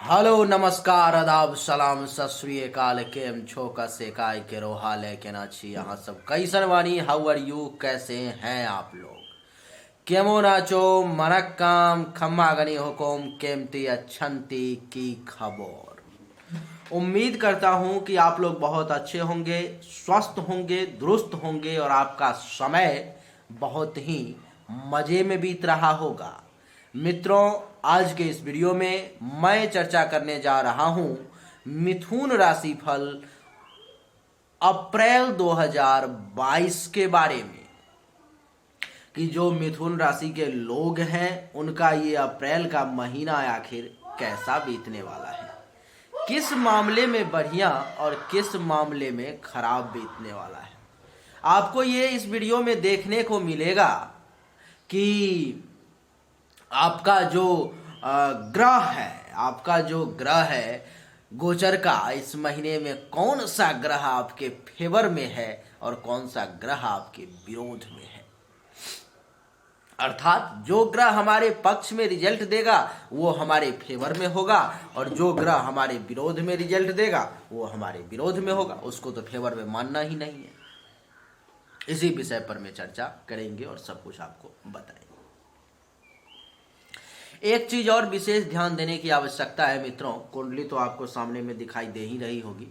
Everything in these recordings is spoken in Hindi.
हेलो नमस्कार आदाब सलाम सत श्री अकाल केम छो कसे काय के रोहाल है के नाची यहाँ सब कई सरवानी हाउ आर यू कैसे हैं आप लोग केमो नाचो मनक्काम खम्मा गनी हुकुम केमती अच्छंती की खबर। उम्मीद करता हूँ कि आप लोग बहुत अच्छे होंगे, स्वस्थ होंगे, दुरुस्त होंगे और आपका समय बहुत ही मज़े में बीत रहा होगा। मित्रों, आज के इस वीडियो में मैं चर्चा करने जा रहा हूँ मिथुन राशि फल अप्रैल 2022 के बारे में कि जो मिथुन राशि के लोग हैं उनका ये अप्रैल का महीना आखिर कैसा बीतने वाला है, किस मामले में बढ़िया और किस मामले में खराब बीतने वाला है। आपको ये इस वीडियो में देखने को मिलेगा कि आपका जो ग्रह है गोचर का इस महीने में कौन सा ग्रह आपके फेवर में है और कौन सा ग्रह आपके विरोध में है। अर्थात जो ग्रह हमारे पक्ष में रिजल्ट देगा वो हमारे फेवर में होगा और जो ग्रह हमारे विरोध में रिजल्ट देगा वो हमारे विरोध में होगा, उसको तो फेवर में मानना ही नहीं है। इसी विषय पर मैं चर्चा करेंगे और सब कुछ आपको बताएंगे। एक चीज और विशेष ध्यान देने की आवश्यकता है मित्रों, कुंडली तो आपको सामने में दिखाई दे ही रही होगी।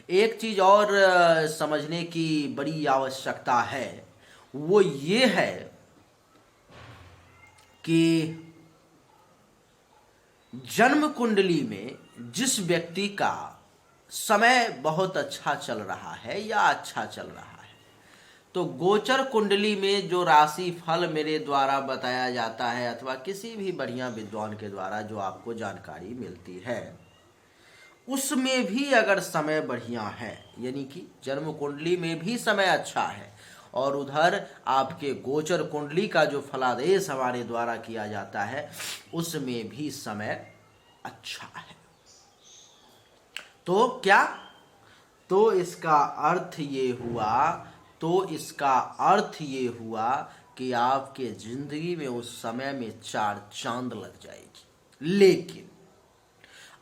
एक चीज और समझने की बड़ी आवश्यकता है, वो ये है कि जन्म कुंडली में जिस व्यक्ति का समय बहुत अच्छा चल रहा है या अच्छा चल रहा है, तो गोचर कुंडली में जो राशि फल मेरे द्वारा बताया जाता है अथवा किसी भी बढ़िया विद्वान के द्वारा जो आपको जानकारी मिलती है, उसमें भी अगर समय बढ़िया है, यानी कि जन्म कुंडली में भी समय अच्छा है और उधर आपके गोचर कुंडली का जो फलादेश हमारे द्वारा किया जाता है उसमें भी समय अच्छा है, तो क्या इसका अर्थ ये हुआ कि आपके जिंदगी में उस समय में चार चांद लग जाएगी। लेकिन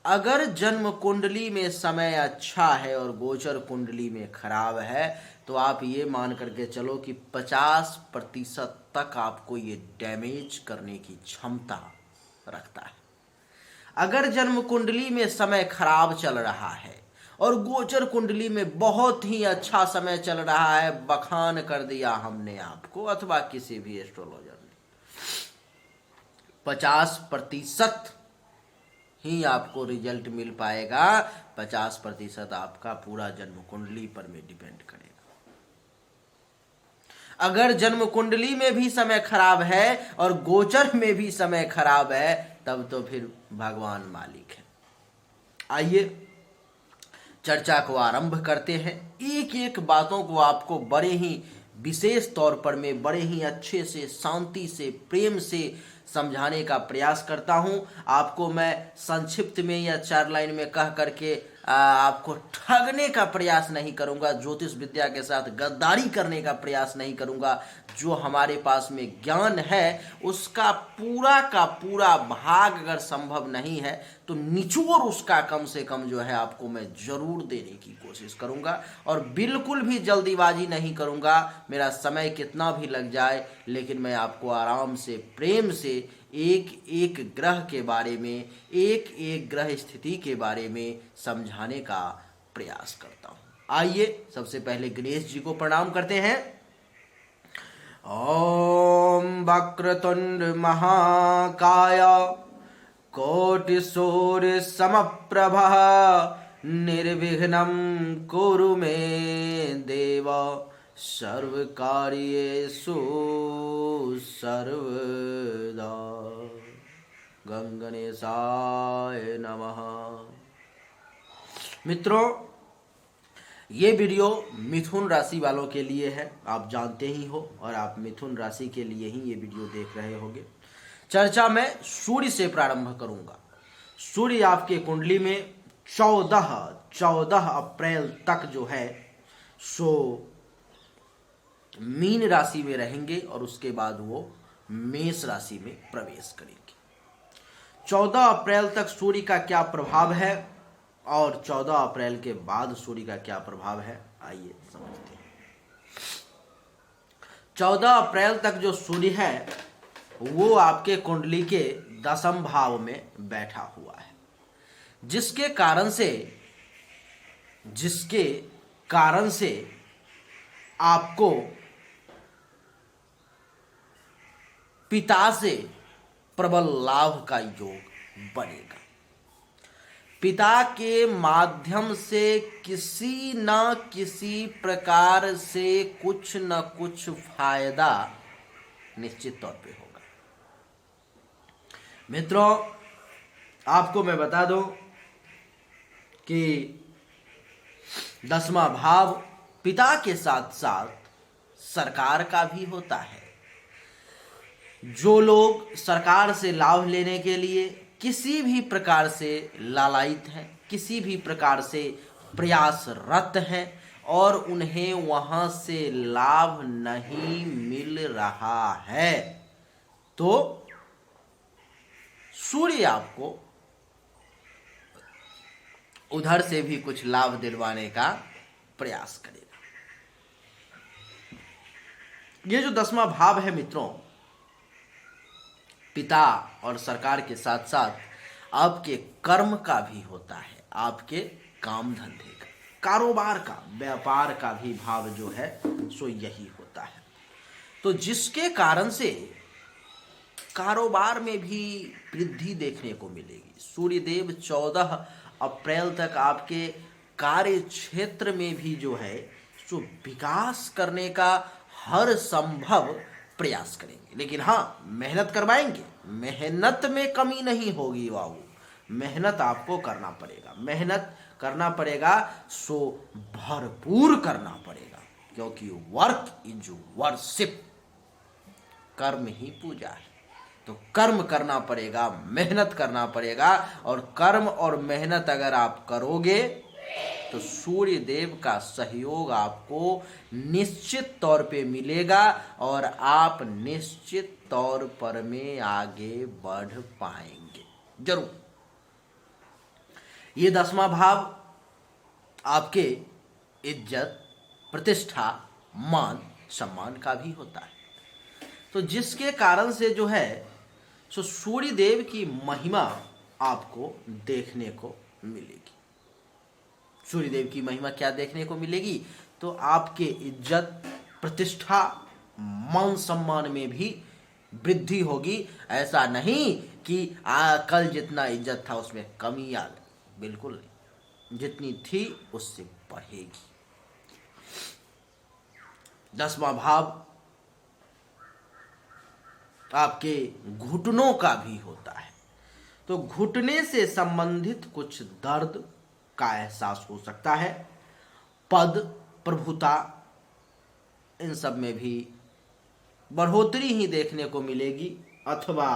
अगर जन्म कुंडली में समय अच्छा है और गोचर कुंडली में खराब है तो आप ये मान करके चलो कि 50% तक आपको ये डैमेज करने की क्षमता रखता है। अगर जन्म कुंडली में समय खराब चल रहा है और गोचर कुंडली में बहुत ही अच्छा समय चल रहा है, बखान कर दिया हमने आपको अथवा किसी भी एस्ट्रोलॉजर ने, 50% ही आपको रिजल्ट मिल पाएगा। 50% आपका पूरा जन्म कुंडली पर में डिपेंड करेगा। अगर जन्म कुंडली में भी समय खराब है और गोचर में भी समय खराब है तब तो फिर भगवान मालिक है। आइए चर्चा को आरंभ करते हैं। एक एक बातों को आपको बड़े ही विशेष तौर पर मैं बड़े ही अच्छे से, शांति से, प्रेम से समझाने का प्रयास करता हूं। आपको मैं संक्षिप्त में या 4 लाइन में कह करके आपको ठगने का प्रयास नहीं करूंगा, ज्योतिष विद्या के साथ गद्दारी करने का प्रयास नहीं करूंगा। जो हमारे पास में ज्ञान है उसका पूरा का पूरा भाग अगर संभव नहीं है तो निचोड़ उसका कम से कम जो है आपको मैं जरूर देने की कोशिश करूंगा और बिल्कुल भी जल्दीबाजी नहीं करूंगा। मेरा समय कितना भी लग जाए लेकिन मैं आपको आराम से, प्रेम से एक एक ग्रह के बारे में, एक एक ग्रह स्थिति के बारे में समझाने का प्रयास करता हूं। आइए सबसे पहले गणेश जी को प्रणाम करते हैं। ओम वक्रतुंड महाकाय कोटि सूर्य समप्रभ निर्विघ्नं कुरु मे देव सर्वकार्येषु सर्वदा। गणेशाय नमः। मित्रों, ये वीडियो मिथुन राशि वालों के लिए है, आप जानते ही हो, और आप मिथुन राशि के लिए ही ये वीडियो देख रहे होंगे। चर्चा मैं सूर्य से प्रारंभ करूंगा। सूर्य आपके कुंडली में 14 अप्रैल तक जो है सो मीन राशि में रहेंगे और उसके बाद वो मेष राशि में प्रवेश करेंगे। 14 अप्रैल तक सूर्य का क्या प्रभाव है और 14 अप्रैल के बाद सूर्य का क्या प्रभाव है, आइए समझते हैं। 14 अप्रैल तक जो सूर्य है वो आपके कुंडली के 10वें भाव में बैठा हुआ है, जिसके कारण से आपको पिता से प्रबल लाभ का योग बनेगा। पिता के माध्यम से किसी न किसी प्रकार से कुछ न कुछ फायदा निश्चित तौर पे होगा। मित्रों, आपको मैं बता दूं कि 10वां भाव पिता के साथ साथ सरकार का भी होता है। जो लोग सरकार से लाभ लेने के लिए किसी भी प्रकार से लालायित हैं, किसी भी प्रकार से प्रयासरत हैं और उन्हें वहां से लाभ नहीं मिल रहा है, तो सूर्य आपको उधर से भी कुछ लाभ दिलवाने का प्रयास करेगा। ये जो 10वां भाव है मित्रों, पिता और सरकार के साथ साथ आपके कर्म का भी होता है, आपके काम धंधे का, कारोबार का, व्यापार का भी भाव जो है सो यही होता है। तो जिसके कारण से कारोबार में भी वृद्धि देखने को मिलेगी। सूर्यदेव 14 अप्रैल तक आपके कार्य क्षेत्र में भी जो है सो विकास करने का हर संभव प्रयास करेंगे, लेकिन हाँ, मेहनत करवाएंगे, मेहनत में कमी नहीं होगी बाबू, मेहनत आपको करना पड़ेगा, मेहनत करना पड़ेगा, सो भरपूर करना पड़ेगा, क्योंकि वर्क इज वर्शिप, कर्म ही पूजा है। तो कर्म करना पड़ेगा, मेहनत करना पड़ेगा, और कर्म और मेहनत अगर आप करोगे तो सूर्य देव का सहयोग आपको निश्चित तौर पे मिलेगा और आप निश्चित तौर पर में आगे बढ़ पाएंगे जरूर। ये 10वां भाव आपके इज्जत, प्रतिष्ठा, मान सम्मान का भी होता है। तो जिसके कारण से जो है सो सूर्य देव की महिमा आपको देखने को मिलेगी। सूर्य देव की महिमा क्या देखने को मिलेगी? तो आपके इज्जत, प्रतिष्ठा, मान सम्मान में भी वृद्धि होगी। ऐसा नहीं कि कल जितना इज्जत था उसमें कमी आ गई, बिल्कुल नहीं, जितनी थी उससे बढ़ेगी। 10वां भाव आपके घुटनों का भी होता है। तो घुटने से संबंधित कुछ दर्द का एहसास हो सकता है। पद, प्रभुता, इन सब में भी बढ़ोतरी ही देखने को मिलेगी अथवा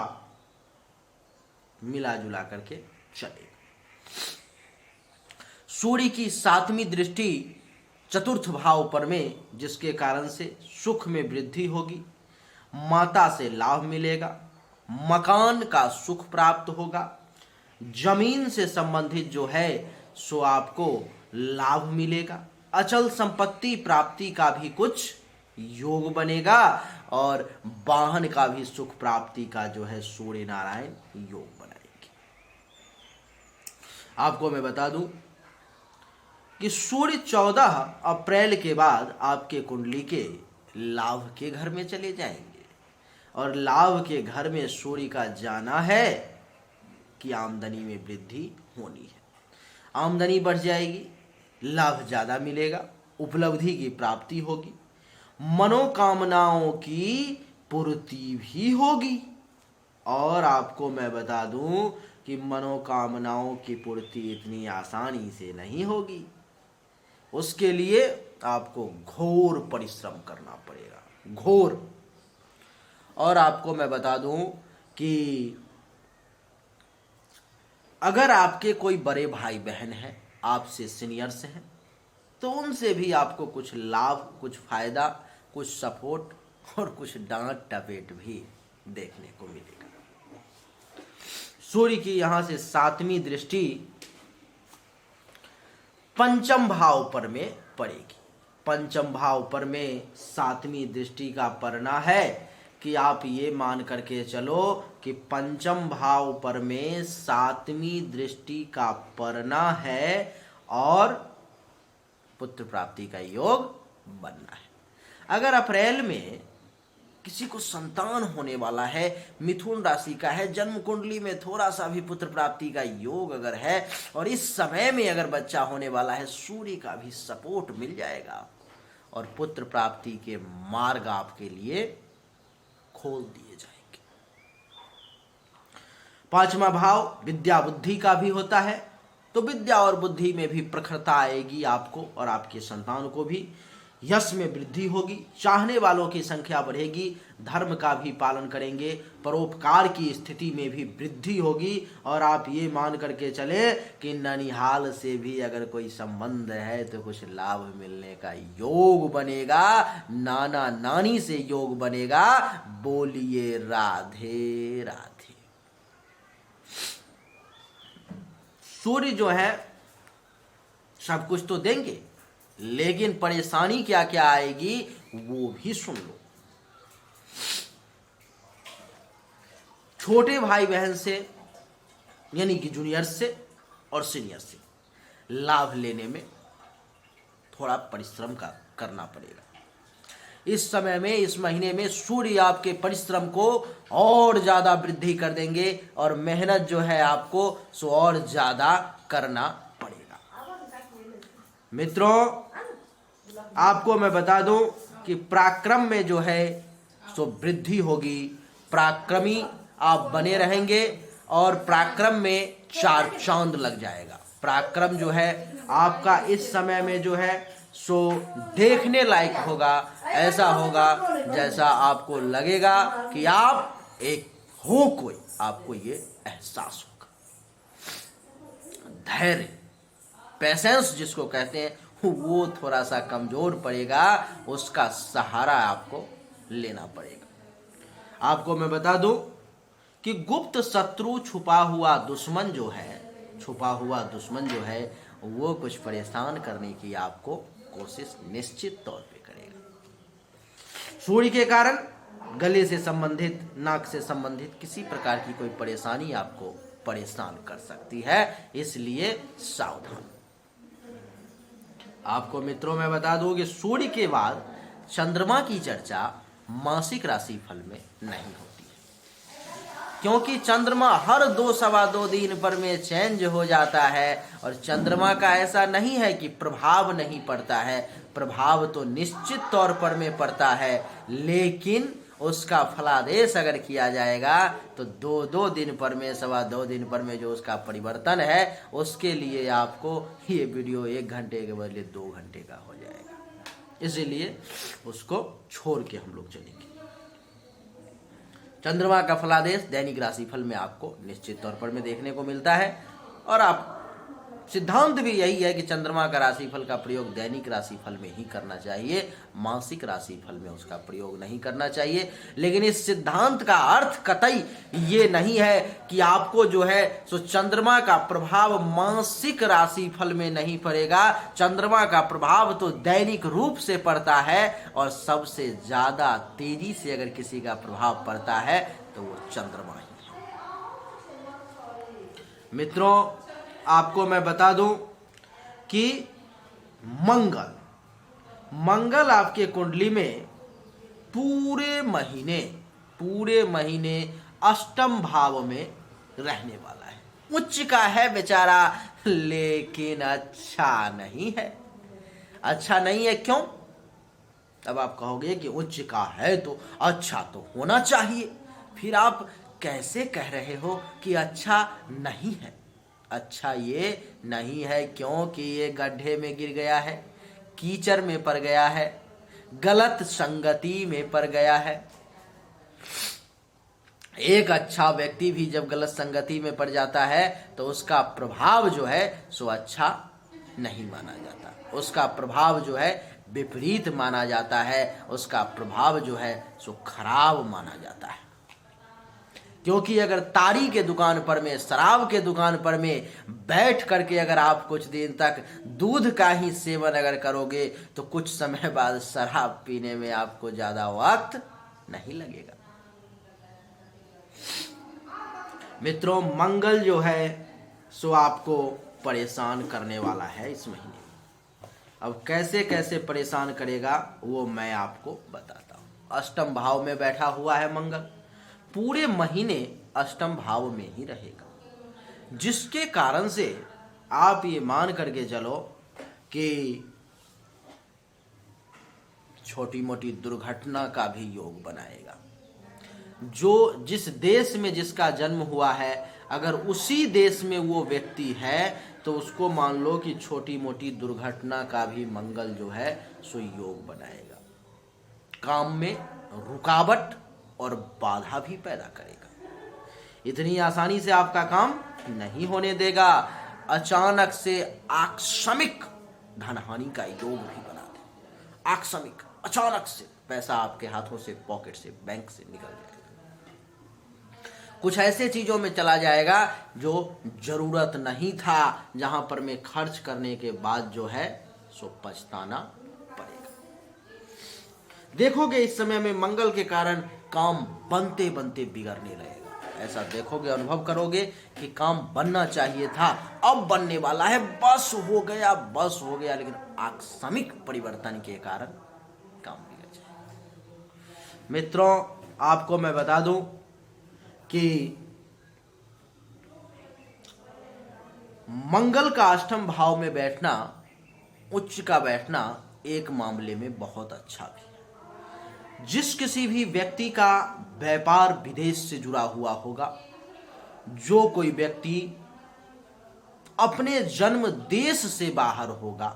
मिला जुला करके चलेगा। सूर्य की 7वीं दृष्टि चतुर्थ भाव पर में, जिसके कारण से सुख में वृद्धि होगी, माता से लाभ मिलेगा, मकान का सुख प्राप्त होगा, जमीन से संबंधित जो है सो आपको लाभ मिलेगा, अचल संपत्ति प्राप्ति का भी कुछ योग बनेगा और वाहन का भी सुख प्राप्ति का जो है सूर्य नारायण योग बनाएंगे। आपको मैं बता दूं कि सूर्य 14 अप्रैल के बाद आपके कुंडली के लाभ के घर में चले जाएंगे और लाभ के घर में सूर्य का जाना है कि आमदनी में वृद्धि होनी है। आमदनी बढ़ जाएगी, लाभ ज़्यादा मिलेगा, उपलब्धि की प्राप्ति होगी, मनोकामनाओं की पूर्ति भी होगी। और आपको मैं बता दूं कि मनोकामनाओं की पूर्ति इतनी आसानी से नहीं होगी, उसके लिए आपको घोर परिश्रम करना पड़ेगा, घोर। और आपको मैं बता दूं कि अगर आपके कोई बड़े भाई बहन हैं, आपसे सीनियर्स हैं, तो उनसे भी आपको कुछ लाभ, कुछ फायदा, कुछ सपोर्ट और कुछ डांट टपेट भी देखने को मिलेगा। सूर्य की यहां से 7वीं दृष्टि पंचम भाव पर में पड़ेगी। पंचम भाव पर में 7वीं दृष्टि का पड़ना है कि आप ये मान करके चलो कि पंचम भाव पर में 7वीं दृष्टि का पड़ना है और पुत्र प्राप्ति का योग बनना है। अगर अप्रैल में किसी को संतान होने वाला है, मिथुन राशि का है, जन्म कुंडली में थोड़ा सा भी पुत्र प्राप्ति का योग अगर है और इस समय में अगर बच्चा होने वाला है, सूर्य का भी सपोर्ट मिल जाएगा और पुत्र प्राप्ति के मार्ग आपके लिए खोल दिए जाएंगे। 5वां भाव विद्या बुद्धि का भी होता है, तो विद्या और बुद्धि में भी प्रखरता आएगी आपको और आपके संतान को भी। यश में वृद्धि होगी, चाहने वालों की संख्या बढ़ेगी, धर्म का भी पालन करेंगे, परोपकार की स्थिति में भी वृद्धि होगी और आप ये मान करके चले कि ननिहाल से भी अगर कोई संबंध है तो कुछ लाभ मिलने का योग बनेगा, नाना नानी से योग बनेगा। बोलिए राधे राधे। सूर्य जो है सब कुछ तो देंगे, लेकिन परेशानी क्या क्या आएगी वो भी सुन लो। छोटे भाई बहन से यानी कि जूनियर से और सीनियर से लाभ लेने में थोड़ा परिश्रम का करना पड़ेगा। इस समय में, इस महीने में सूर्य आपके परिश्रम को और ज्यादा वृद्धि कर देंगे और मेहनत जो है आपको सो और ज्यादा करना पड़ेगा। मित्रों, आपको मैं बता दूं कि पराक्रम में जो है सो वृद्धि होगी, पराक्रमी आप बने रहेंगे और पराक्रम में 4 चांद लग जाएगा। पराक्रम जो है आपका इस समय में जो है सो देखने लायक होगा, ऐसा होगा जैसा आपको लगेगा कि आप एक हो कोई, आपको ये एहसास होगा। धैर्य, पेशेंस जिसको कहते हैं, वो थोड़ा सा कमजोर पड़ेगा, उसका सहारा आपको लेना पड़ेगा। आपको मैं बता दूं कि गुप्त शत्रु, छुपा हुआ दुश्मन जो है वो कुछ परेशान करने की आपको कोशिश निश्चित तौर पे करेगा। सूर्य के कारण गले से संबंधित, नाक से संबंधित किसी प्रकार की कोई परेशानी आपको परेशान कर सकती है, इसलिए सावधान। आपको मित्रों मैं बता दूं कि सूर्य के बाद चंद्रमा की चर्चा मासिक राशि फल में नहीं होती है, क्योंकि चंद्रमा हर 2-2.25 दिन पर में चेंज हो जाता है और चंद्रमा का ऐसा नहीं है कि प्रभाव नहीं पड़ता है, प्रभाव तो निश्चित तौर पर में पड़ता है, लेकिन उसका फलादेश अगर किया जाएगा तो 2-2 दिन पर में, 2.25 दिन पर में जो उसका परिवर्तन है, उसके लिए आपको ये वीडियो 1 घंटे के बदले 2 घंटे का हो जाएगा। इसीलिए उसको छोड़ के हम लोग चलेंगे। चंद्रमा का फलादेश दैनिक राशिफल में आपको निश्चित तौर पर में देखने को मिलता है और आप सिद्धांत भी यही है कि चंद्रमा का राशिफल का प्रयोग दैनिक राशिफल में ही करना चाहिए, मासिक राशिफल में उसका प्रयोग नहीं करना चाहिए। लेकिन इस सिद्धांत का अर्थ कतई ये नहीं है कि आपको जो है सो चंद्रमा का प्रभाव मासिक राशिफल में नहीं पड़ेगा। चंद्रमा का प्रभाव तो दैनिक रूप से पड़ता है और सबसे ज्यादा तेजी से अगर किसी का प्रभाव पड़ता है तो वो चंद्रमा ही है। मित्रों, आपको मैं बता दूं कि मंगल आपके कुंडली में पूरे महीने अष्टम भाव में रहने वाला है। उच्च का है बेचारा, लेकिन अच्छा नहीं है। अच्छा नहीं है क्यों? तब आप कहोगे कि उच्च का है तो अच्छा तो होना चाहिए, फिर आप कैसे कह रहे हो कि अच्छा नहीं है? अच्छा ये नहीं है क्योंकि ये गड्ढे में गिर गया है, कीचड़ में पड़ गया है, गलत संगति में पड़ गया है। एक अच्छा व्यक्ति भी जब गलत संगति में पड़ जाता है तो उसका प्रभाव जो है सो अच्छा नहीं माना जाता, उसका प्रभाव जो है विपरीत माना जाता है, उसका प्रभाव जो है सो खराब माना जाता है। क्योंकि अगर तारी के दुकान पर में, शराब के दुकान पर में बैठ करके अगर आप कुछ दिन तक दूध का ही सेवन अगर करोगे तो कुछ समय बाद शराब पीने में आपको ज्यादा वक्त नहीं लगेगा। मित्रों, मंगल जो है सो आपको परेशान करने वाला है इस महीने। अब कैसे कैसे परेशान करेगा वो मैं आपको बताता हूं। अष्टम भाव में बैठा हुआ है मंगल, पूरे महीने अष्टम भाव में ही रहेगा, जिसके कारण से आप ये मान करके चलो कि छोटी मोटी दुर्घटना का भी योग बनाएगा। जो जिस देश में जिसका जन्म हुआ है, अगर उसी देश में वो व्यक्ति है तो उसको मान लो कि छोटी मोटी दुर्घटना का भी मंगल जो है सो योग बनाएगा। काम में रुकावट और बाधा भी पैदा करेगा। इतनी आसानी से आपका काम नहीं होने देगा। अचानक से आकस्मिक धनहानि का योग भी बना दे। आकस्मिक, अचानक से पैसा आपके हाथों से, पॉकेट से, बैंक से निकल जाएगा। कुछ ऐसे चीजों में चला जाएगा जो जरूरत नहीं था, जहां पर में खर्च करने के बाद जो है सो पछताना पड़ेगा। देखोगे इस समय में मंगल के कारण काम बनते बनते बिगड़ने लगेगा। ऐसा देखोगे, अनुभव करोगे कि काम बनना चाहिए था, अब बनने वाला है, बस हो गया, लेकिन आकस्मिक परिवर्तन के कारण काम बिगड़ जाएगा। मित्रों, आपको मैं बता दूं कि मंगल का अष्टम भाव में बैठना, उच्च का बैठना एक मामले में बहुत अच्छा भी है। जिस किसी भी व्यक्ति का व्यापार विदेश से जुड़ा हुआ होगा, जो कोई व्यक्ति अपने जन्म देश से बाहर होगा,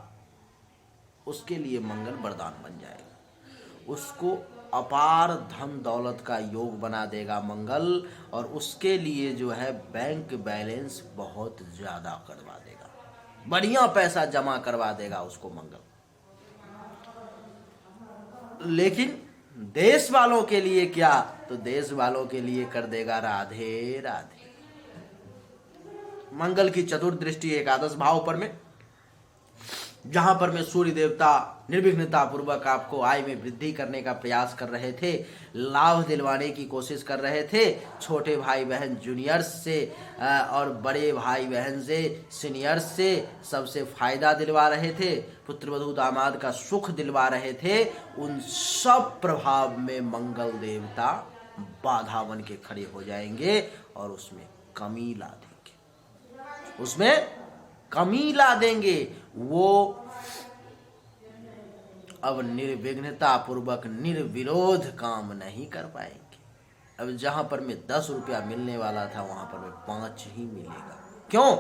उसके लिए मंगल वरदान बन जाएगा। उसको अपार धन दौलत का योग बना देगा मंगल, और उसके लिए जो है बैंक बैलेंस बहुत ज्यादा करवा देगा, बढ़िया पैसा जमा करवा देगा उसको मंगल। लेकिन देश वालों के लिए क्या, तो देश वालों के लिए कर देगा राधे राधे। मंगल की चतुर्दृष्टि एकादश भाव पर में, जहां पर में सूर्य देवता निर्विघ्नता पूर्वक आपको आय में वृद्धि करने का प्रयास कर रहे थे, लाभ दिलवाने की कोशिश कर रहे थे। छोटे भाई बहन जूनियर्स से और बड़े भाई बहन से, सीनियर्स से सबसे फायदा दिलवा रहे थे, पुत्रवधू दामाद का सुख दिलवा रहे थे। उन सब प्रभाव में मंगल देवता बाधा बन के खड़े हो जाएंगे और उसमें कमी ला देंगे, उसमें कमी ला देंगे। वो अब निर्विघ्नता पूर्वक निर्विरोध काम नहीं कर पाएंगे। अब जहां पर में 10 रुपया मिलने वाला था, वहां पर में 5 ही मिलेगा। क्यों?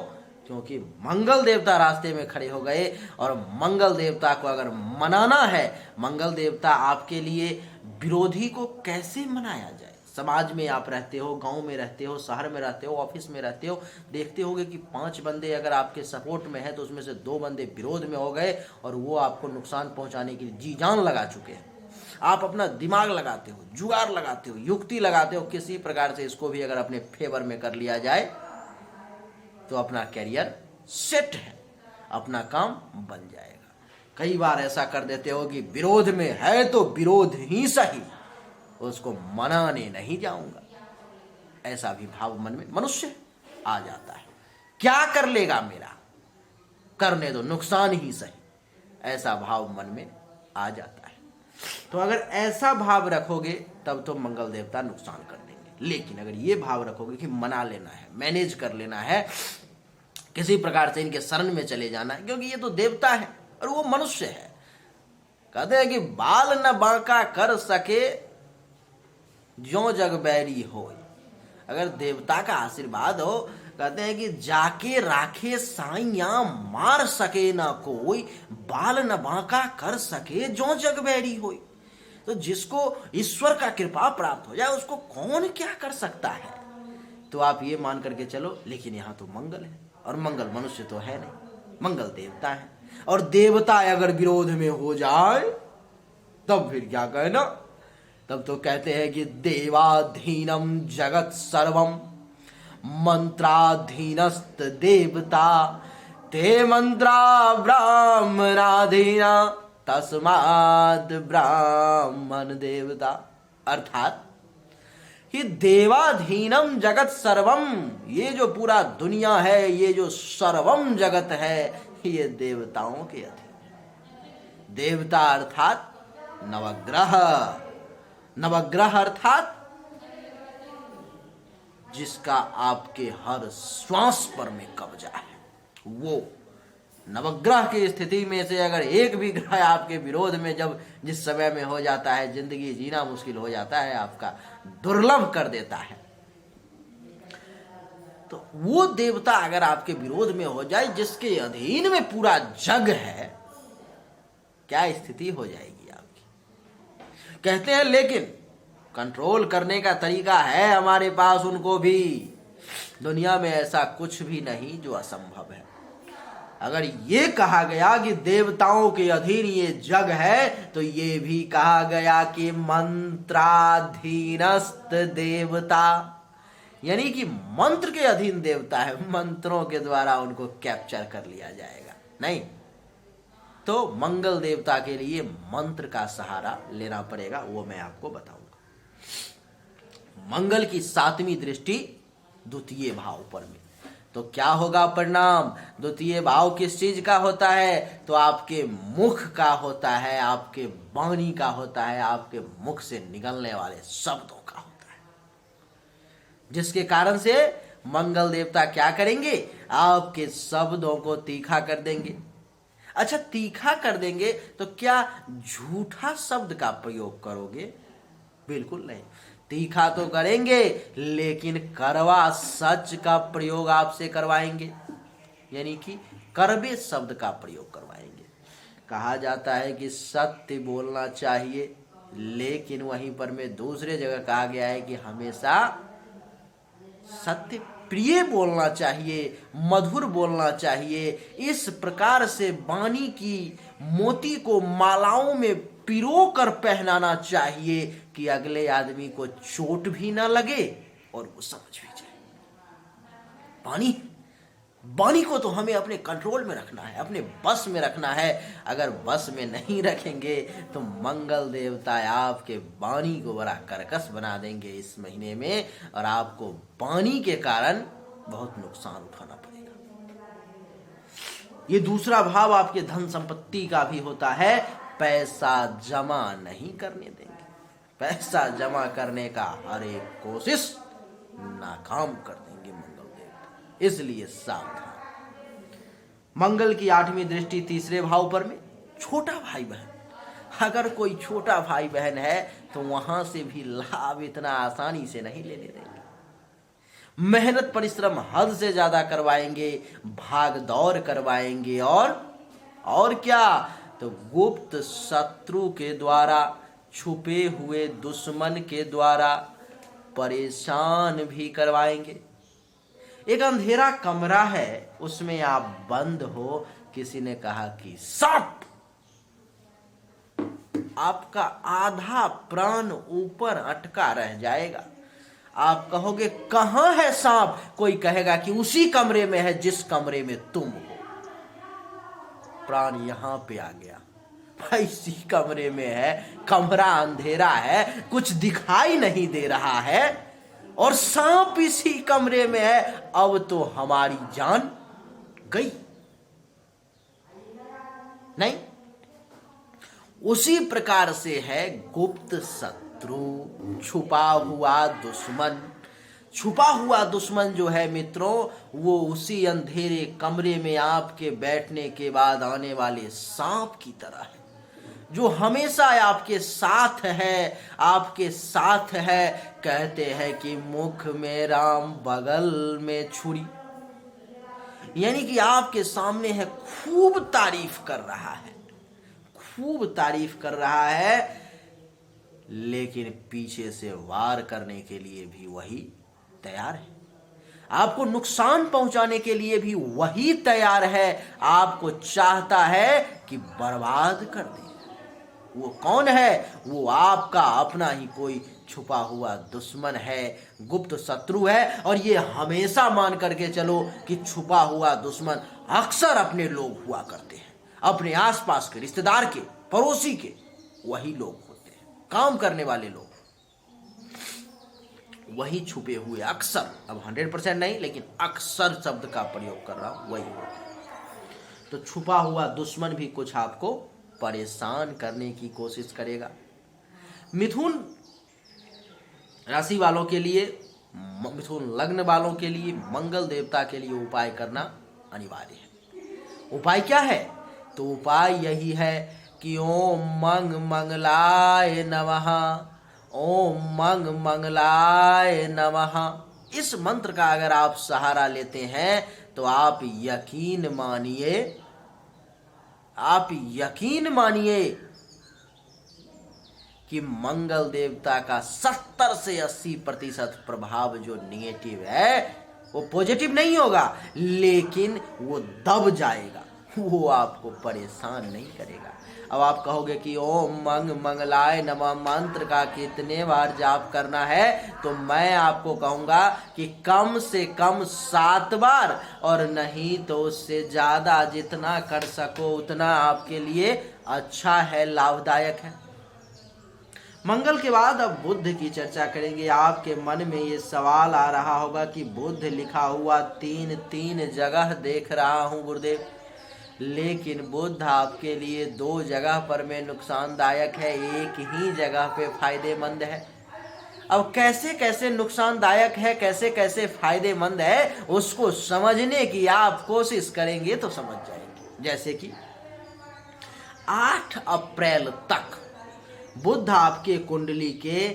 क्योंकि मंगल देवता रास्ते में खड़े हो गए। और मंगल देवता को अगर मनाना है, मंगल देवता आपके लिए विरोधी को कैसे मनाया जाए। समाज में आप रहते हो, गांव में रहते हो, शहर में रहते हो, ऑफिस में रहते हो, देखते होगे कि 5 बंदे अगर आपके सपोर्ट में है तो उसमें से 2 बंदे विरोध में हो गए और वो आपको नुकसान पहुंचाने के लिए जी जान लगा चुके हैं। आप अपना दिमाग लगाते हो, जुगाड़ लगाते हो, युक्ति लगाते हो, किसी प्रकार से इसको भी अगर अपने फेवर में कर लिया जाए तो अपना कैरियर सेट है, अपना काम बन जाएगा। कई बार ऐसा कर देते हो कि विरोध में है तो विरोध ही सही, उसको मनाने नहीं जाऊंगा, ऐसा भी भाव मन में मनुष्य आ जाता है। क्या कर लेगा मेरा, करने दो, नुकसान ही सही, ऐसा भाव मन में आ जाता है। तो अगर ऐसा भाव रखोगे तब तो मंगल देवता नुकसान कर देंगे। लेकिन अगर ये भाव रखोगे कि मना लेना है, मैनेज कर लेना है, किसी प्रकार से इनके शरण में चले जाना है, क्योंकि ये तो देवता है और वो मनुष्य है। कहते हैं कि बाल न बांका कर सके ज्यों जग बैरी हो। अगर देवता का आशीर्वाद हो, कहते हैं कि जाके राखे साइया मार सके ना कोई, बाल न बांका कर सके ज्यों जग बैरी हो। तो जिसको ईश्वर का कृपा प्राप्त हो जाए उसको कौन क्या कर सकता है। तो आप ये मान करके चलो। लेकिन यहाँ तो मंगल है और मंगल मनुष्य तो है नहीं, मंगल देवता है। और देवता अगर विरोध में हो जाए तब फिर क्या कहना, तब तो कहते हैं कि देवाधीनम जगत सर्वम मंत्राधीनस्त देवता ते मंत्रा ब्राह्मणाधीना तस्मात् ब्राह्मण देवता। अर्थात कि देवाधीनम जगत सर्वम, ये जो पूरा दुनिया है, ये जो सर्वम जगत है, ये देवताओं के अधीन। देवता अर्थात नवग्रह, नवग्रह अर्थात जिसका आपके हर श्वास पर में कब्जा है। वो नवग्रह की स्थिति में से अगर एक भी ग्रह आपके विरोध में जब जिस समय में हो जाता है, जिंदगी जीना मुश्किल हो जाता है, आपका दुर्लभ कर देता है। तो वो देवता अगर आपके विरोध में हो जाए, जिसके अधीन में पूरा जग है, क्या स्थिति हो जाएगी आपकी। कहते हैं लेकिन कंट्रोल करने का तरीका है हमारे पास उनको भी। दुनिया में ऐसा कुछ भी नहीं जो असंभव है। अगर ये कहा गया कि देवताओं के अधीन ये जग है, तो ये भी कहा गया कि मंत्राधीनस्त देवता, यानी कि मंत्र के अधीन देवता है। मंत्रों के द्वारा उनको कैप्चर कर लिया जाएगा नहीं, तो मंगल देवता के लिए मंत्र का सहारा लेना पड़ेगा, वो मैं आपको बताऊंगा। मंगल की 7वीं दृष्टि द्वितीय भाव पर में, तो क्या होगा परिणाम। द्वितीय भाव किस चीज का होता है, तो आपके मुख का होता है, आपके वाणी का होता है, आपके मुख से निकलने वाले शब्दों का होता है, जिसके कारण से मंगल देवता क्या करेंगे, आपके शब्दों को तीखा कर देंगे। अच्छा, तीखा कर देंगे तो क्या झूठा शब्द का प्रयोग करोगे? बिल्कुल नहीं। तीखा तो करेंगे लेकिन कड़वा सच का प्रयोग आपसे करवाएंगे, यानी कि कड़वे शब्द का प्रयोग करवाएंगे। कहा जाता है कि सत्य बोलना चाहिए, लेकिन वहीं पर में दूसरे जगह कहा गया है कि हमेशा सत्य प्रिय बोलना चाहिए, मधुर बोलना चाहिए। इस प्रकार से वाणी की मोती को मालाओं में पिरो कर पहनाना चाहिए कि अगले आदमी को चोट भी ना लगे और वो समझ भी जाए। वाणी को तो हमें अपने कंट्रोल में रखना है, अपने बस में रखना है। अगर बस में नहीं रखेंगे तो मंगल देवता आपके वाणी को बड़ा कर्कश बना देंगे इस महीने में, और आपको वाणी के कारण बहुत नुकसान उठाना पड़ेगा। ये दूसरा भाव आपके धन संपत्ति का भी होता है। पैसा जमा नहीं करने देंगे, पैसा जमा करने का हर एक कोशिश नाकाम कर देंगे मंगल देवता, इसलिए सावधान। मंगल की 8वीं दृष्टि तीसरे भाव पर में छोटा भाई बहन, अगर कोई छोटा भाई बहन है तो वहां से भी लाभ इतना आसानी से नहीं लेने देंगे। मेहनत परिश्रम हद से ज्यादा करवाएंगे, भाग दौड़ करवाएंगे, और क्या, तो गुप्त शत्रु के द्वारा, छुपे हुए दुश्मन के द्वारा परेशान भी करवाएंगे। एक अंधेरा कमरा है, उसमें आप बंद हो, किसी ने कहा कि सांप, आपका आधा प्राण ऊपर अटका रह जाएगा। आप कहोगे कहां है सांप, कोई कहेगा कि उसी कमरे में है जिस कमरे में तुम हो। प्राण यहां पे आ गया, भाई इसी कमरे में है, कमरा अंधेरा है, कुछ दिखाई नहीं दे रहा है, और सांप इसी कमरे में है, अब तो हमारी जान गई। नहीं, उसी प्रकार से है गुप्त शत्रु, छुपा हुआ दुश्मन। छुपा हुआ दुश्मन जो है मित्रों, वो उसी अंधेरे कमरे में आपके बैठने के बाद आने वाले सांप की तरह है, जो हमेशा आपके साथ है, आपके साथ है। कहते हैं कि मुख में राम बगल में छुरी, यानी कि आपके सामने है, खूब तारीफ कर रहा है, खूब तारीफ कर रहा है, लेकिन पीछे से वार करने के लिए भी वही तैयार है, आपको नुकसान पहुंचाने के लिए भी वही तैयार है, आपको चाहता है कि बर्बाद कर दे। वो कौन है? वो आपका अपना ही कोई छुपा हुआ दुश्मन है, गुप्त शत्रु है। और ये हमेशा मान करके चलो कि छुपा हुआ दुश्मन अक्सर अपने लोग हुआ करते हैं, अपने आसपास के रिश्तेदार के, पड़ोसी के, वही लोग होते हैं, काम करने वाले लोग, वही छुपे हुए अक्सर, अब 100% नहीं लेकिन अक्सर शब्द का प्रयोग कर रहा हूं, वही होते हैं। तो छुपा हुआ दुश्मन भी कुछ आपको परेशान करने की कोशिश करेगा। मिथुन राशि वालों के लिए, मिथुन लग्न वालों के लिए मंगल देवता के लिए उपाय करना अनिवार्य है। उपाय क्या है? तो उपाय यही है कि ओम मंग मंगलाय नमः, ओम मंग मंगलाय नमः। इस मंत्र का अगर आप सहारा लेते हैं तो आप यकीन मानिए कि मंगल देवता का 70 से 80% प्रभाव जो निगेटिव है वो पॉजिटिव नहीं होगा, लेकिन वो दब जाएगा, वो आपको परेशान नहीं करेगा। अब आप कहोगे कि ओम मंग मंगलाय नमः मंत्र का कितने बार जाप करना है? तो मैं आपको कहूंगा कि कम से कम 7 बार, और नहीं तो उससे ज्यादा, जितना कर सको उतना आपके लिए अच्छा है, लाभदायक है। मंगल के बाद अब बुध की चर्चा करेंगे। आपके मन में ये सवाल आ रहा होगा कि बुध लिखा हुआ 3 जगह देख रहा हूं गुरुदेव, लेकिन बुध आपके लिए 2 जगह पर में नुकसानदायक है, एक ही जगह पे फायदेमंद है। अब कैसे कैसे नुकसानदायक है, कैसे कैसे फायदेमंद है, उसको समझने की आप कोशिश करेंगे तो समझ जाएंगे। जैसे कि 8 अप्रैल तक बुध आपके कुंडली के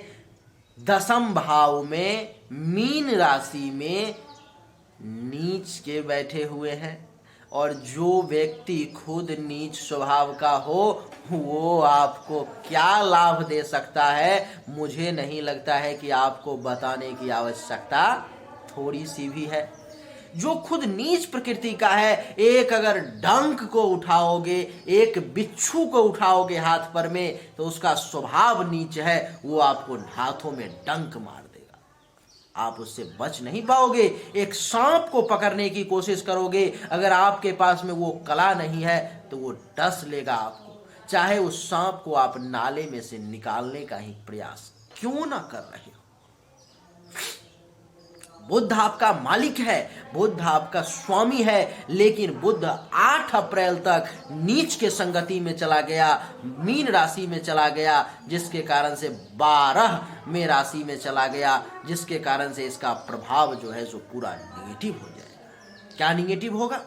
10th भाव में मीन राशि में नीच के बैठे हुए हैं, और जो व्यक्ति खुद नीच स्वभाव का हो वो आपको क्या लाभ दे सकता है, मुझे नहीं लगता है कि आपको बताने की आवश्यकता थोड़ी सी भी है। जो खुद नीच प्रकृति का है, एक अगर डंक को उठाओगे, एक बिच्छू को उठाओगे हाथ पर में, तो उसका स्वभाव नीच है, वो आपको हाथों में डंक मार देगा, आप उससे बच नहीं पाओगे। एक सांप को पकड़ने की कोशिश करोगे, अगर आपके पास में वो कला नहीं है तो वो डस लेगा आपको, चाहे उस सांप को आप नाले में से निकालने का ही प्रयास क्यों ना कर रहे हो। बुध आपका मालिक है, बुध आपका स्वामी है, लेकिन बुध 8 अप्रैल तक नीच के संगति में चला गया, मीन राशि में चला गया, जिसके कारण से 12 में राशि में चला गया, जिसके कारण से इसका प्रभाव जो है जो पूरा निगेटिव हो जाएगा। क्या निगेटिव होगा?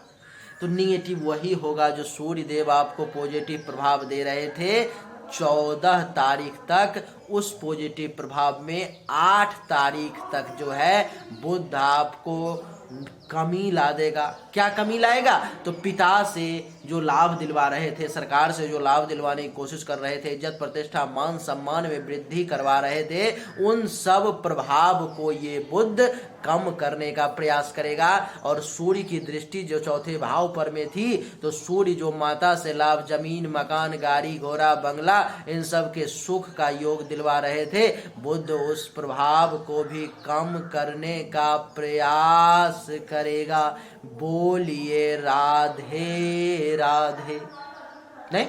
तो निगेटिव वही होगा जो सूर्य देव आपको पॉजिटिव प्रभाव दे रहे थे 14 तारीख तक, उस पॉजिटिव प्रभाव में 8 तारीख तक जो है बुध आपको कमी ला देगा। क्या कमी लाएगा? तो पिता से जो लाभ दिलवा रहे थे, सरकार से जो लाभ दिलवाने की कोशिश कर रहे थे, इज्जत प्रतिष्ठा मान सम्मान में वृद्धि करवा रहे थे, उन सब प्रभाव को ये बुध कम करने का प्रयास करेगा। और सूर्य की दृष्टि जो 4थे भाव पर में थी, तो सूर्य जो माता से लाभ, जमीन, मकान, गाड़ी, घोड़ा, बंगला, इन सब के सुख का योग दिलवा रहे थे, बुध उस प्रभाव को भी कम करने का प्रयास करेगा। बोलिए राधे राधे। नहीं,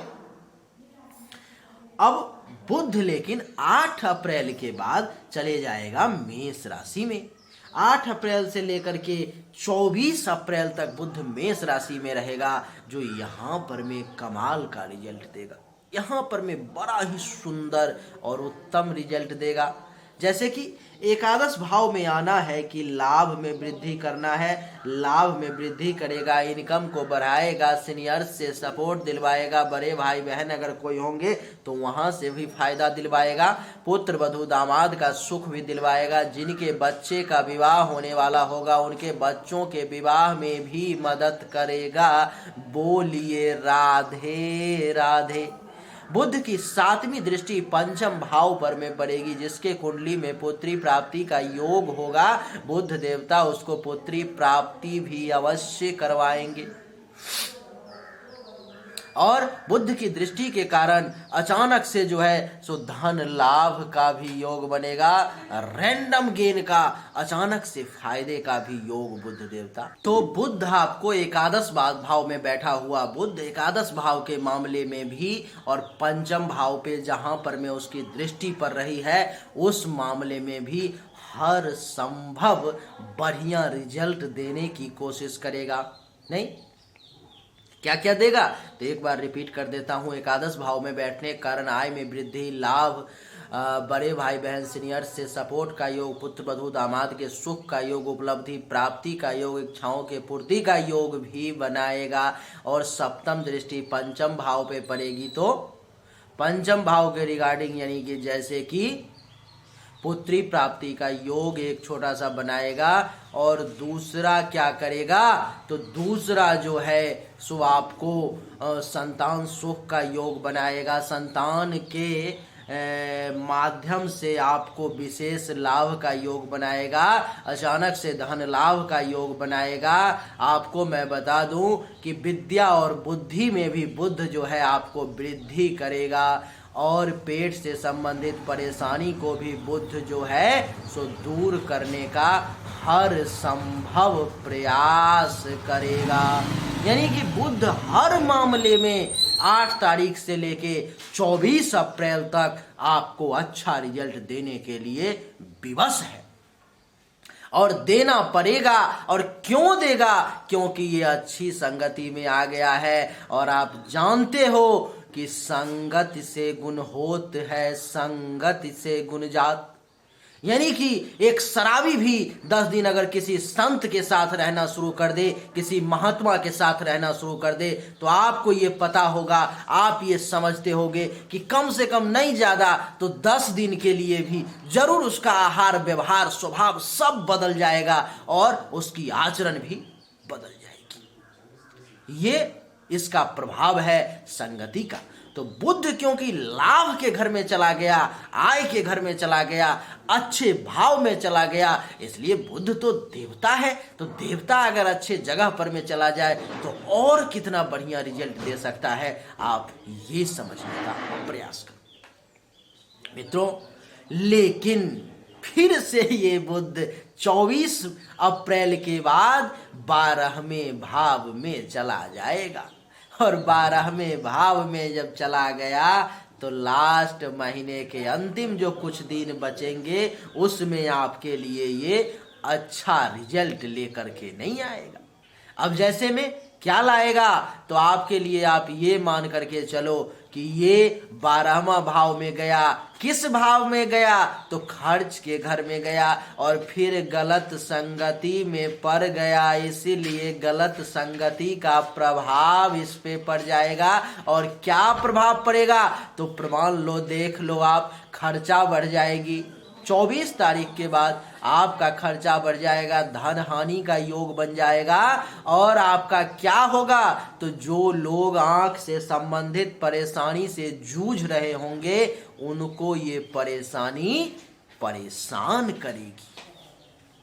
अब बुध लेकिन 8 अप्रैल के बाद चले जाएगा मेष राशि में। 8 अप्रैल से लेकर के 24 अप्रैल तक बुध मेष राशि में रहेगा, जो यहाँ पर में कमाल का रिजल्ट देगा, यहाँ पर में बड़ा ही सुंदर और उत्तम रिजल्ट देगा। जैसे कि एकादश भाव में आना है कि लाभ में वृद्धि करना है, लाभ में वृद्धि करेगा, इनकम को बढ़ाएगा, सीनियर से सपोर्ट दिलवाएगा, बड़े भाई बहन अगर कोई होंगे तो वहाँ से भी फायदा दिलवाएगा, पुत्र वधू दामाद का सुख भी दिलवाएगा, जिनके बच्चे का विवाह होने वाला होगा उनके बच्चों के विवाह में भी मदद करेगा। बोलिए राधे राधे। बुध की 7वीं दृष्टि 5th भाव पर में पड़ेगी, जिसके कुंडली में पुत्री प्राप्ति का योग होगा, बुध देवता उसको पुत्री प्राप्ति भी अवश्य करवाएंगे। और बुध की दृष्टि के कारण अचानक से जो है सो धन लाभ का भी योग बनेगा, रैंडम गेन का, अचानक से फायदे का भी योग बुध देवता। तो बुध आपको एकादश भाव में बैठा हुआ बुध एकादश भाव के मामले में भी और पंचम भाव पे जहां पर में उसकी दृष्टि पर रही है उस मामले में भी हर संभव बढ़िया रिजल्ट देने की कोशिश करेगा। नहीं, क्या क्या देगा तो एक बार रिपीट कर देता हूं। एकादश भाव में बैठने के कारण आय में वृद्धि, लाभ, बड़े भाई बहन सीनियर से सपोर्ट का योग, पुत्र वधू दामाद के सुख का योग, उपलब्धि प्राप्ति का योग, इच्छाओं के पूर्ति का योग भी बनाएगा। और सप्तम दृष्टि पंचम भाव पे पड़ेगी तो पंचम भाव के रिगार्डिंग यानी कि जैसे कि पुत्री प्राप्ति का योग एक छोटा सा बनाएगा। और दूसरा क्या करेगा तो दूसरा जो है सो आपको संतान सुख का योग बनाएगा। संतान के माध्यम से आपको विशेष लाभ का योग बनाएगा, अचानक से धन लाभ का योग बनाएगा। आपको मैं बता दूं कि विद्या और बुद्धि में भी बुध जो है आपको वृद्धि करेगा और पेट से संबंधित परेशानी को भी बुध जो है सो दूर करने का हर संभव प्रयास करेगा। यानी कि बुध हर मामले में 8 तारीख से लेके 24 अप्रैल तक आपको अच्छा रिजल्ट देने के लिए विवश है और देना पड़ेगा। और क्यों देगा? क्योंकि ये अच्छी संगति में आ गया है और आप जानते हो कि संगत से गुण होत है, संगत से गुण जात। यानी कि एक शराबी भी 10 दिन अगर किसी संत के साथ रहना शुरू कर दे, किसी महात्मा के साथ रहना शुरू कर दे, तो आपको ये पता होगा, आप ये समझते होगे कि कम से कम नहीं ज़्यादा तो 10 दिन के लिए भी जरूर उसका आहार व्यवहार स्वभाव सब बदल जाएगा और उसकी आचरण भी बदल जाएगी। ये इसका प्रभाव है संगति का। तो बुध क्योंकि लाभ के घर में चला गया, आय के घर में चला गया, अच्छे भाव में चला गया, इसलिए बुध तो देवता है। तो देवता अगर अच्छे जगह पर में चला जाए तो और कितना बढ़िया रिजल्ट दे सकता है, आप ये समझने का प्रयास करो मित्रों। लेकिन फिर से ये बुध 24 अप्रैल के बाद 12वें भाव में चला जाएगा और 12वें भाव में जब चला गया तो लास्ट महीने के अंतिम जो कुछ दिन बचेंगे उसमें आपके लिए ये अच्छा रिजल्ट लेकर के नहीं आएगा। अब जैसे में क्या लाएगा तो आपके लिए आप ये मान करके चलो कि ये 12वां भाव में गया। किस भाव में गया तो खर्च के घर में गया और फिर गलत संगति में पड़ गया, इसीलिए गलत संगति का प्रभाव इस पे पड़ जाएगा। और क्या प्रभाव पड़ेगा तो प्रमाण लो, देख लो आप, खर्चा बढ़ जाएगी। 24 तारीख के बाद आपका खर्चा बढ़ जाएगा, धन हानि का योग बन जाएगा। और आपका क्या होगा तो जो लोग आंख से संबंधित परेशानी से जूझ रहे होंगे उनको ये परेशानी परेशान करेगी,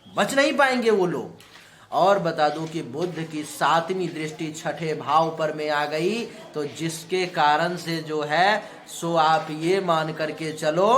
बच नहीं पाएंगे वो लोग। और बता दूं कि बुध की 7वीं दृष्टि 6ठे भाव पर में आ गई, तो जिसके कारण से जो है सो आप ये मान करके चलो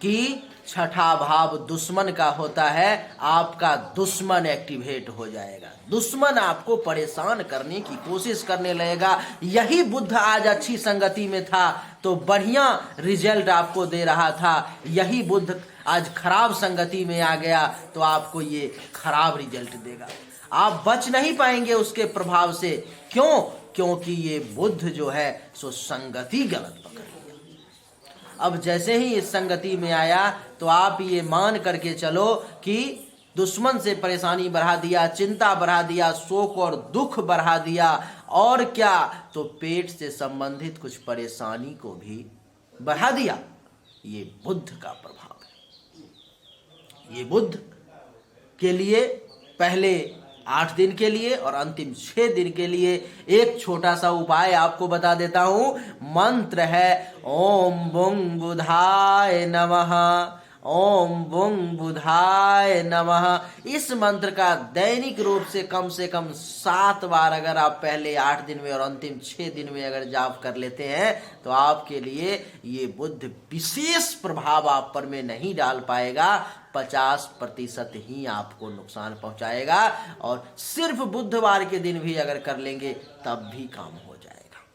कि 6ठा भाव दुश्मन का होता है। आपका दुश्मन एक्टिवेट हो जाएगा, दुश्मन आपको परेशान करने की कोशिश करने लगेगा। यही बुध आज अच्छी संगति में था तो बढ़िया रिजल्ट आपको दे रहा था, यही बुध आज खराब संगति में आ गया तो आपको ये खराब रिजल्ट देगा। आप बच नहीं पाएंगे उसके प्रभाव से। क्यों? क्योंकि ये बुध जो है सो संगति गलत पकड़ लिया। अब जैसे ही इस संगति में आया तो आप ये मान करके चलो कि दुश्मन से परेशानी बढ़ा दिया, चिंता बढ़ा दिया, शोक और दुख बढ़ा दिया, और क्या तो पेट से संबंधित कुछ परेशानी को भी बढ़ा दिया। ये बुध का प्रभाव है। ये बुध के लिए पहले 8 दिन के लिए और अंतिम 6 दिन के लिए एक छोटा सा उपाय आपको बता देता हूं। मंत्र है ओम बुंग बुधाय नमः, ओम बुंग बुधाय नमः। इस मंत्र का दैनिक रूप से कम 7 बार अगर आप पहले 8 दिन में और अंतिम 6 दिन में अगर जाप कर लेते हैं तो आपके लिए ये बुध विशेष प्रभाव आप पर में नहीं डाल पाएगा, 50% ही आपको नुकसान पहुंचाएगा। और सिर्फ बुधवार के दिन भी अगर कर लेंगे तब भी काम हो जाएगा।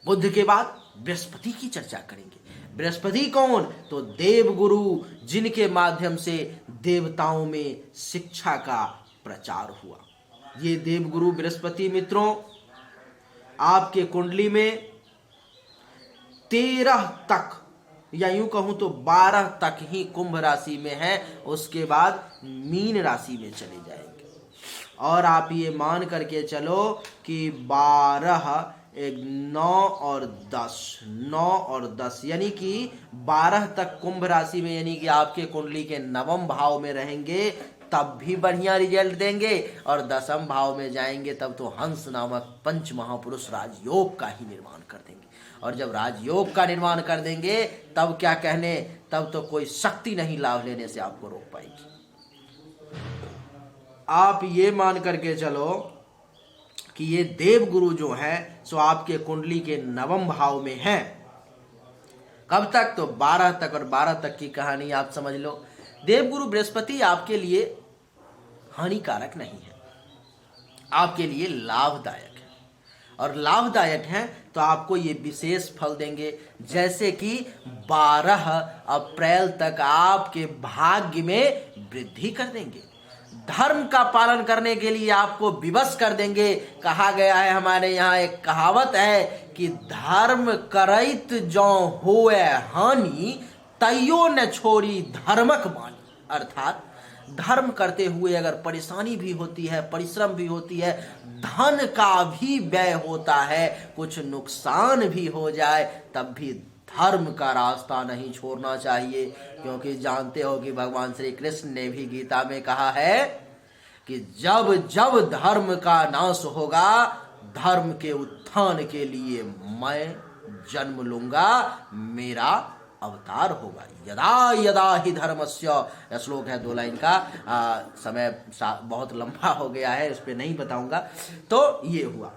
बुध के बाद बृहस्पति की चर्चा करेंगे। बृहस्पति कौन? तो देव गुरु, जिनके माध्यम से देवताओं में शिक्षा का प्रचार हुआ। ये देव गुरु बृहस्पति मित्रों आपके कुंडली में 13 तक या यूं कहूं तो 12 तक ही कुंभ राशि में है, उसके बाद मीन राशि में चले जाएंगे। और आप ये मान करके चलो कि 12 9 और 10 यानी कि 12 तक कुंभ राशि में, यानी कि आपके कुंडली के 9वें भाव में रहेंगे तब भी बढ़िया रिजल्ट देंगे। और 10वें भाव में जाएंगे तब तो हंस नामक पंच महापुरुष राजयोग का ही निर्माण कर देंगे। और जब राजयोग का निर्माण कर देंगे तब क्या कहने, तब तो कोई शक्ति नहीं लाभ लेने से आपको रोक पाएगी। आप ये मान करके चलो कि ये देव गुरु जो है सो आपके कुंडली के 9वें भाव में है। कब तक? तो 12 तक। और 12 तक की कहानी आप समझ लो। देवगुरु बृहस्पति आपके लिए हानिकारक नहीं है, आपके लिए लाभदायक है। और लाभदायक है तो आपको ये विशेष फल देंगे, जैसे कि 12 अप्रैल तक आपके भाग्य में वृद्धि कर देंगे। धर्म का पालन करने के लिए आपको विवश कर देंगे। कहा गया है, हमारे यहाँ एक कहावत है कि धर्म करैत जौ होए हानि तैयो न छोड़ी धर्मक बानी। अर्थात धर्म करते हुए अगर परेशानी भी होती है, परिश्रम भी होती है, धन का भी व्यय होता है, कुछ नुकसान भी हो जाए, तब भी धर्म का रास्ता नहीं छोड़ना चाहिए। क्योंकि जानते हो कि भगवान श्री कृष्ण ने भी गीता में कहा है कि जब जब धर्म का नाश होगा, धर्म के उत्थान के लिए मैं जन्म लूंगा, मेरा अवतार होगा। यदा यदा ही धर्मस्य, श्लोक है 2 लाइन का। समय बहुत लंबा हो गया है, इस पे नहीं बताऊंगा। तो ये हुआ।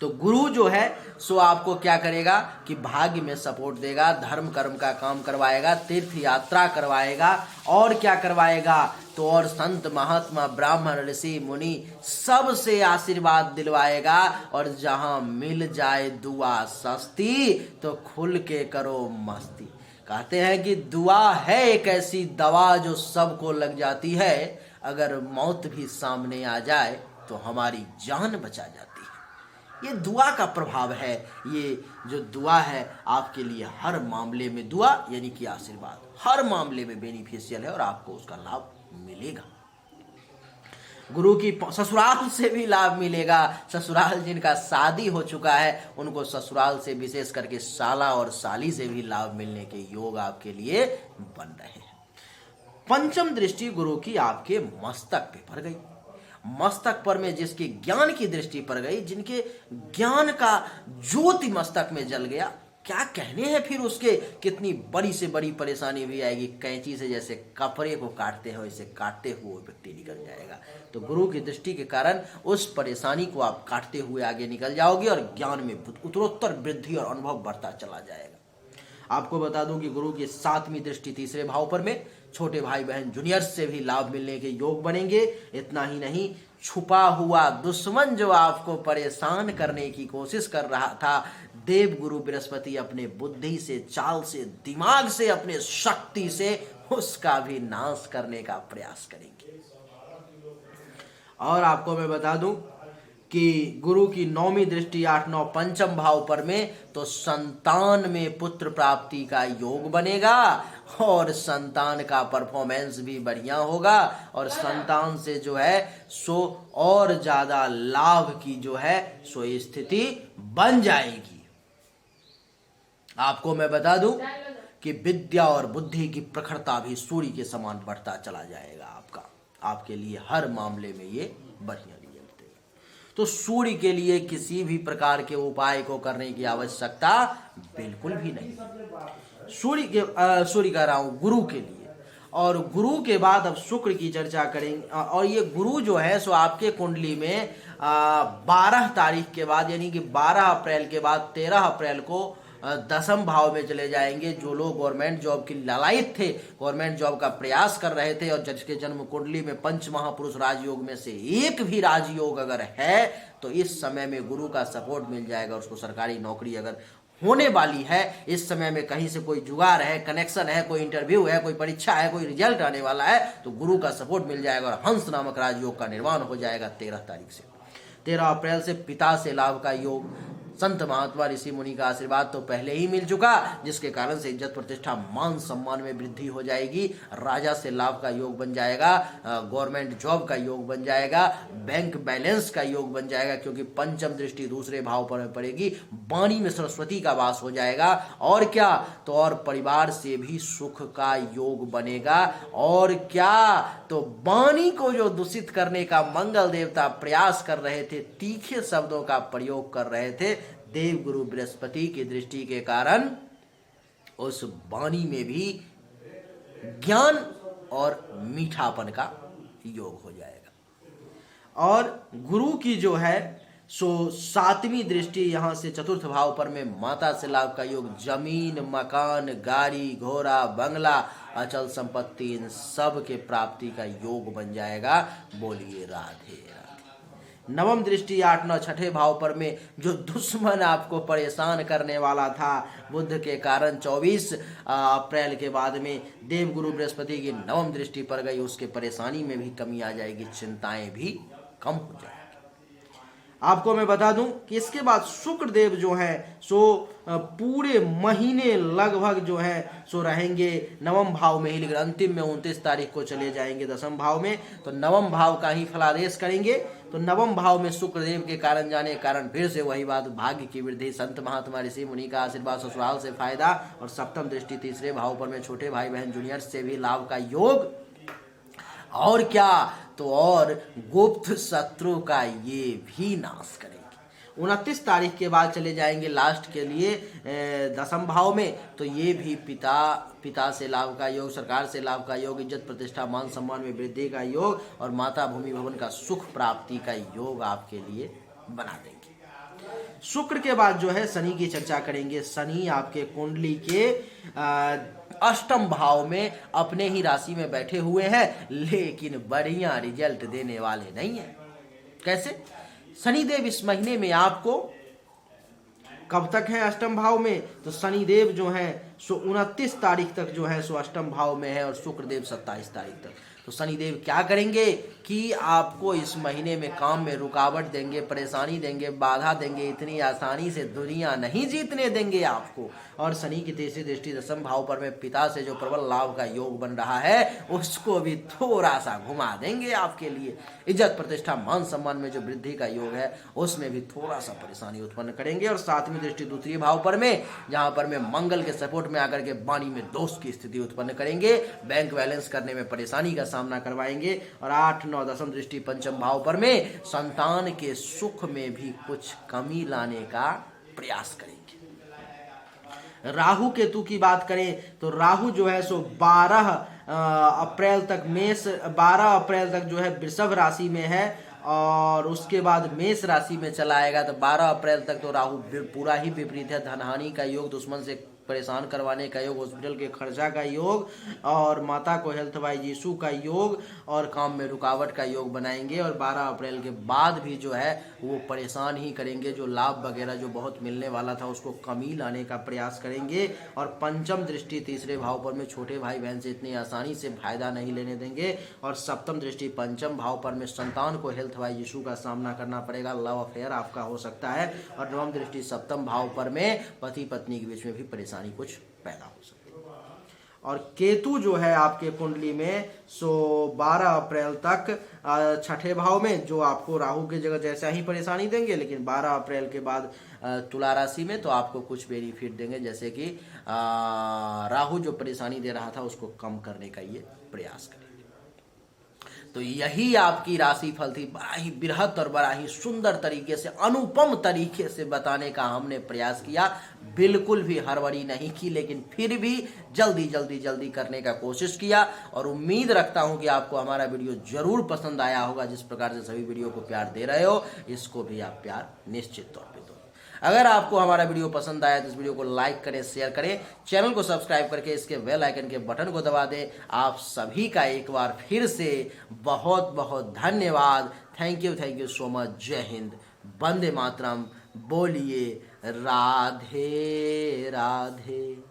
तो गुरु जो है सो आपको क्या करेगा कि भाग्य में सपोर्ट देगा, धर्म कर्म का काम करवाएगा, तीर्थ यात्रा करवाएगा, और क्या करवाएगा तो और संत महात्मा ब्राह्मण ऋषि मुनि सबसे आशीर्वाद दिलवाएगा। और जहां मिल जाए दुआ सस्ती तो खुल के करो मस्ती। कहते हैं कि दुआ है एक ऐसी दवा जो सबको लग जाती है, अगर मौत भी सामने आ जाए तो हमारी जान बचा जाती है। ये दुआ का प्रभाव है। ये जो दुआ है आपके लिए हर मामले में, दुआ यानी कि आशीर्वाद, हर मामले में बेनिफिशियल है और आपको उसका लाभ मिलेगा। गुरु की ससुराल से भी लाभ मिलेगा। ससुराल जिनका शादी हो चुका है उनको ससुराल से, विशेष करके साला और साली से भी लाभ मिलने के योग आपके लिए बन रहे हैं। पंचम दृष्टि गुरु की आपके मस्तक पे पड़ गई। मस्तक पर में जिसके ज्ञान की दृष्टि पड़ गई, जिनके ज्ञान का ज्योति मस्तक में जल गया, क्या कहने हैं फिर उसके, कितनी बड़ी से बड़ी परेशानी भी आएगी। कैंची से जैसे कपड़े को काटते हैं वैसे काटते हुए व्यक्ति निकल जाएगा। तो गुरु की दृष्टि के कारण उस परेशानी को आप काटते हुए आगे निकल जाओगे और ज्ञान में उत्तरोत्तर वृद्धि और अनुभव बढ़ता चला जाएगा। आपको बता दूं कि गुरु की 7वीं दृष्टि 3रे भाव पर में, छोटे भाई बहन जूनियर्स से भी लाभ मिलने के योग बनेंगे। इतना ही नहीं, छुपा हुआ दुश्मन जो आपको परेशान करने की कोशिश कर रहा था, देव गुरु बृहस्पति अपने बुद्धि से, चाल से, दिमाग से, अपने शक्ति से उसका भी नाश करने का प्रयास करेंगे। और आपको मैं बता दूं कि गुरु की 9वीं दृष्टि 8, 9 पंचम भाव पर में, तो संतान में पुत्र प्राप्ति का योग बनेगा और संतान का परफॉर्मेंस भी बढ़िया होगा। और संतान से जो है सो और ज्यादा लाभ की जो है सो स्थिति बन जाएगी। आपको मैं बता दूं कि विद्या और बुद्धि की प्रखरता भी सूर्य के समान बढ़ता चला जाएगा। आपके लिए हर मामले में ये बढ़िया रिजल्ट देगा। तो सूर्य के लिए किसी भी प्रकार के उपाय को करने की आवश्यकता बिल्कुल भी नहीं। सूर्य कह रहा हूँ, गुरु के लिए। और गुरु के बाद अब शुक्र की चर्चा करेंगे। और ये गुरु जो है सो आपके कुंडली में 12 तारीख के बाद, यानी कि 12 अप्रैल के बाद 13 अप्रैल को दसम भाव में चले जाएंगे। जो लोग गवर्नमेंट जॉब की लालायित थे, गवर्नमेंट जॉब का प्रयास कर रहे थे, और जिसके जन्म कुंडली में पंच महापुरुष राजयोग में से एक भी राजयोग अगर है, तो इस समय में गुरु का सपोर्ट मिल जाएगा। उसको सरकारी नौकरी अगर होने वाली है, इस समय में कहीं से कोई जुगाड़ है, कनेक्शन है, कोई इंटरव्यू है, कोई परीक्षा है, कोई रिजल्ट आने वाला है, तो गुरु का सपोर्ट मिल जाएगा और हंस नामक राजयोग का निर्माण हो जाएगा 13 तारीख से। 13 अप्रैल से पिता से लाभ का योग, संत महात्मा ऋषि मुनि का आशीर्वाद तो पहले ही मिल चुका, जिसके कारण से इज्जत प्रतिष्ठा मान सम्मान में वृद्धि हो जाएगी। राजा से लाभ का योग बन जाएगा, गवर्नमेंट जॉब का योग बन जाएगा, बैंक बैलेंस का योग बन जाएगा, क्योंकि पंचम दृष्टि दूसरे भाव पर पड़ेगी। वाणी में सरस्वती का वास हो जाएगा। और क्या, तो और परिवार से भी सुख का योग बनेगा। और क्या, तो वाणी को जो दूषित करने का मंगल देवता प्रयास कर रहे थे, तीखे शब्दों का प्रयोग कर रहे थे, देव गुरु बृहस्पति की दृष्टि के कारण उस वाणी में भी ज्ञान और मीठापन का योग हो जाएगा। और गुरु की जो है सो 7वीं दृष्टि यहां से चतुर्थ भाव पर में माता से लाभ का योग, जमीन, मकान, गाड़ी, घोड़ा, बंगला, अचल संपत्ति, इन सब के प्राप्ति का योग बन जाएगा। बोलिए राधे। नवम दृष्टि 8, 9, छठे भाव पर में जो दुश्मन आपको परेशान करने वाला था, बुध के कारण 24 अप्रैल के बाद में देवगुरु बृहस्पति की नवम दृष्टि पर गई, उसके परेशानी में भी कमी आ जाएगी, चिंताएं भी कम हो जाएगी। आपको मैं बता दूं कि इसके बाद शुक्र देव जो है सो पूरे महीने लगभग जो है सो रहेंगे नवम भाव में ही, लेकिन अंतिम में 29 तारीख को चले जाएंगे दसम भाव में। तो नवम भाव का ही फलादेश करेंगे। तो नवम भाव में शुक्र देव के कारण जाने के कारण फिर से वही बात, भाग्य की वृद्धि, संत महात्मा ऋषि मुनि का आशीर्वाद, ससुराल से फायदा, और सप्तम दृष्टि तीसरे भाव पर में छोटे भाई बहन जूनियर से भी लाभ का योग। और क्या, तो और गुप्त शत्रु का ये भी नाश करेंगे। 29 तारीख के बाद चले जाएंगे लास्ट के लिए दसम भाव में। तो ये भी पिता से लाभ का योग, सरकार से लाभ का योग, इज्जत प्रतिष्ठा मान सम्मान में वृद्धि का योग, और माता भूमि भवन का सुख प्राप्ति का योग आपके लिए बना देंगे। शुक्र के बाद जो है शनि की चर्चा करेंगे। शनि आपके कुंडली के अष्टम भाव में अपने ही राशि में बैठे हुए हैं, लेकिन बढ़िया रिजल्ट देने वाले नहीं है। कैसे? शनिदेव इस महीने में आपको कब तक है अष्टम भाव में? तो शनिदेव जो है सो 29 तारीख तक जो है सो अष्टम भाव में है, और शुक्रदेव 27 तारीख तक। तो शनिदेव क्या करेंगे कि आपको इस महीने में काम में रुकावट देंगे, परेशानी देंगे, बाधा देंगे, इतनी आसानी से दुनिया नहीं जीतने देंगे आपको। और शनि की तीसरी दृष्टि दसम भाव पर में पिता से जो प्रबल लाभ का योग बन रहा है, उसको भी थोड़ा सा घुमा देंगे आपके लिए। इज्जत प्रतिष्ठा मान सम्मान में जो वृद्धि का योग है, उसमें भी थोड़ा सा परेशानी उत्पन्न करेंगे। और 7वीं दृष्टि दूसरी भाव पर में, जहां पर में मंगल के सपोर्ट में आकर के वाणी में दोष की स्थिति उत्पन्न करेंगे, बैंक बैलेंस करने में परेशानी का सामना करवाएंगे। और 8, 9, दसम दृष्टि पंचम भाव पर में संतान के सुख में भी कुछ कमी लाने का प्रयास करेंगे। राहु केतु की बात करें तो राहु जो है सो 12 अप्रैल तक 12 अप्रैल तक जो है वृषभ राशि में है, और उसके बाद मेष राशि में चला आएगा। तो 12 अप्रैल तक तो राहु पूरा ही विपरीत है। धनहानि का योग, दुश्मन से परेशान करवाने का योग, हॉस्पिटल के खर्चा का योग, और माता को हेल्थ वाइज इशू का योग, और काम में रुकावट का योग बनाएंगे। और 12 अप्रैल के बाद भी जो है वो परेशान ही करेंगे। जो लाभ वगैरह जो बहुत मिलने वाला था, उसको कमी लाने का प्रयास करेंगे। और पंचम दृष्टि तीसरे भाव पर में छोटे भाई बहन से इतनी आसानी से फायदा नहीं लेने देंगे। और सप्तम दृष्टि पंचम भाव पर में संतान को हेल्थ वाइज इशू का सामना करना पड़ेगा, लव अफेयर आपका हो सकता है। और नवम दृष्टि सप्तम भाव पर में पति पत्नी के बीच में भी परेशानी कुछ पैदा हो सकती है। और केतु जो है आपके कुंडली में सो 12 अप्रैल तक छठे भाव में, जो आपको राहु की जगह जैसा ही परेशानी देंगे, लेकिन 12 अप्रैल के बाद तुला राशि में तो आपको कुछ बेनिफिट देंगे, जैसे कि राहु जो परेशानी दे रहा था उसको कम करने का ये प्रयास करेंगे। तो यही आपकी राशि फल थी। बड़ा ही बृहत और बड़ा ही सुंदर तरीके से, अनुपम तरीके से बताने का हमने प्रयास किया। बिल्कुल भी हड़बड़ी नहीं की, लेकिन फिर भी जल्दी करने का कोशिश किया। और उम्मीद रखता हूं कि आपको हमारा वीडियो जरूर पसंद आया होगा। जिस प्रकार से सभी वीडियो को प्यार दे रहे हो, इसको भी आप प्यार निश्चित तौर पे दो। अगर आपको हमारा वीडियो पसंद आया तो इस वीडियो को लाइक करें, शेयर करें, चैनल को सब्सक्राइब करके इसके बेल आइकन के बटन को दबा दें। आप सभी का एक बार फिर से बहुत बहुत धन्यवाद। Thank you so much. जय हिंद, वंदे मातरम। बोलिए राधे राधे।